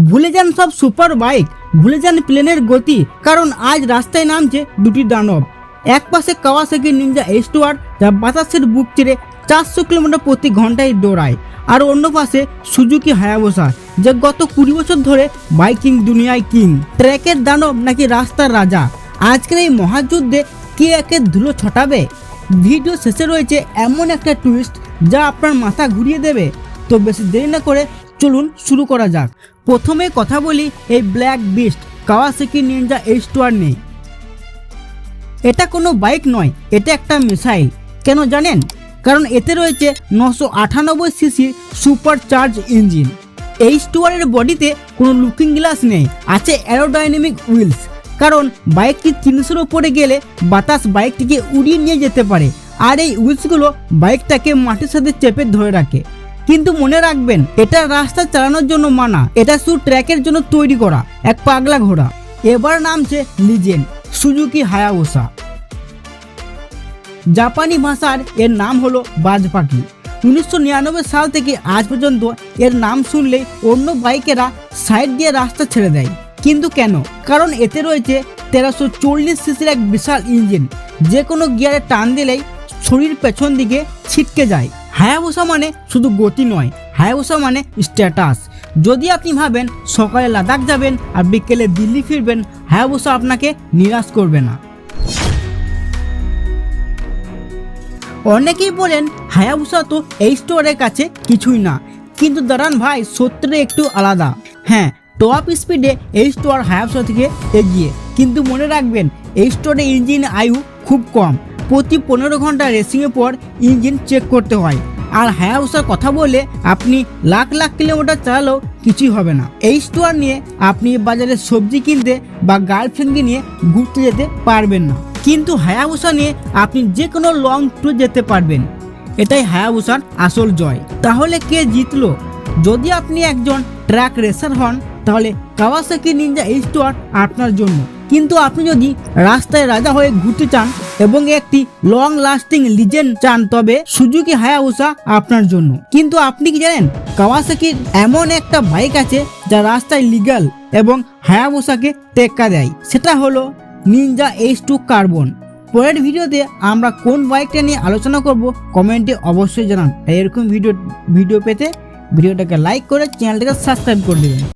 ভুলে যান সব সুপার বাইক, ভুলে যান প্লেনের গতি, কারণ আজ রাস্তায় নামছে দুটি দানব। এক পাশে কাওয়াসাকি নিনজা H2R যা বাতাসের বুক চিরে 400 কিলোমিটার প্রতি ঘন্টায় দৌড়ায়, আর অন্য পাশে সুজুকি হায়াবুসা যা গত 20 বছর ধরে বাইকিং দুনিয়ায় কিং। ট্র্যাকের দানব নাকি রাস্তার রাজা, আজকের এই মহাযুদ্ধে কে একে ধুলো ছটাবে? ভিডিও শেষে রয়েছে এমন একটা টুইস্ট যা আপনার মাথা ঘুরিয়ে দেবে। তো বেশি দেরি না করে চলুন শুরু করা যাক। প্রথমে কথা বলি এই black beast Kawasaki Ninja H2R নিয়ে। এটা কোনো বাইক নয়, এটা একটা মিসাইল। কেন জানেন? কারণ এতে রয়েছে 998 সিসির সুপার চার্জ ইঞ্জিন। H2R এর বডিতে কোনো লুকিং গ্লাস নেই, আছে অ্যারোডাইনামিক হুইলস। কারণ বাইকটি 300 ওপরে গেলে বাতাস বাইকটিকে উড়িয়ে নিয়ে যেতে পারে, আর এই হুইলসগুলো বাইকটাকে মাটির সাথে চেপে ধরে রাখে। কিন্তু মনে রাখবেন, এটা রাস্তা চালানোর জন্য মানা, এটা শুধু ট্র্যাকের জন্য তৈরি করা এক পাগলা ঘোড়া। এবার নামছে লিজেন্ড সুজুকি হায়াবুসা। জাপানি ভাষার এর নাম হলো বাজ পাখি। 1999 সাল থেকে আজ পর্যন্ত এর নাম শুনলেই অন্য বাইকেরা সাইড দিয়ে রাস্তা ছেড়ে দেয়। কিন্তু কেন? কারণ এতে রয়েছে 1340 সিসির এক বিশাল ইঞ্জিন, যে কোনো গিয়ারে টান দিলেই শরীর পেছন দিকে ছিটকে যায়। হায়াবুসা মানে শুধু গতি নয়, হায়াবুসা মানে স্ট্যাটাস। যদি আপনি ভাবেন সকালে লাদাখ যাবেন আর বিকেলে দিল্লি ফিরবেন, হায়াবুসা আপনাকে নিরাশ করবে না। অনেকেই বলেন হায়াবুসা তো H2R এর কাছে কিছুই না, কিন্তু দাঁড়ান ভাই, সত্যটা একটু আলাদা। হ্যাঁ, টপ স্পিডে H2R হায়াবুসা থেকে এগিয়ে, কিন্তু মনে রাখবেন H2R এর ইঞ্জিন আয়ু খুব কম। প্রতি 15 ঘন্টা রেসিংয়ের পর ইঞ্জিন চেক করতে হয়। আর হায়াবুসার কথা বলে আপনি লাখ লাখ কিলোমিটার চালালেও কিছুই হবে না। H2R নিয়ে আপনি বাজারে সবজি কিনতে বা গার্লফ্রেন্ডকে নিয়ে ঘুরতে যেতে পারবেন না, কিন্তু হায়াবুসা নিয়ে আপনি যে কোনো লং ট্যুর যেতে পারবেন। এটাই হায়াবুসার আসল জয়। তাহলে কে জিতলো? যদি আপনি একজন ট্র্যাক রেসার হন, তাহলে কাওয়াসাকি নিনজা H2R আপনার জন্য। কিন্তু আপনি যদি রাস্তায় রাজা হয়ে ঘুরতে চান এবং একটি লং লাস্টিং লিজেন্ড চান, তবে সুজুকি হায়াবুসা আপনার জন্য। কিন্তু আপনি কি জানেন, কাওয়াসাকির এমন একটা বাইক আছে যা রাস্তায় লিগ্যাল এবং হায়াবুসাকে টেক্কা দেয়, সেটা হলো নিনজা H2 কার্বন। পরের ভিডিওতে আমরা কোন বাইকটা নিয়ে আলোচনা করব কমেন্টে অবশ্যই জানান। এরকম ভিডিও পেতে ভিডিওটাকে লাইক করে চ্যানেলটাকে সাবস্ক্রাইব করে দেবেন।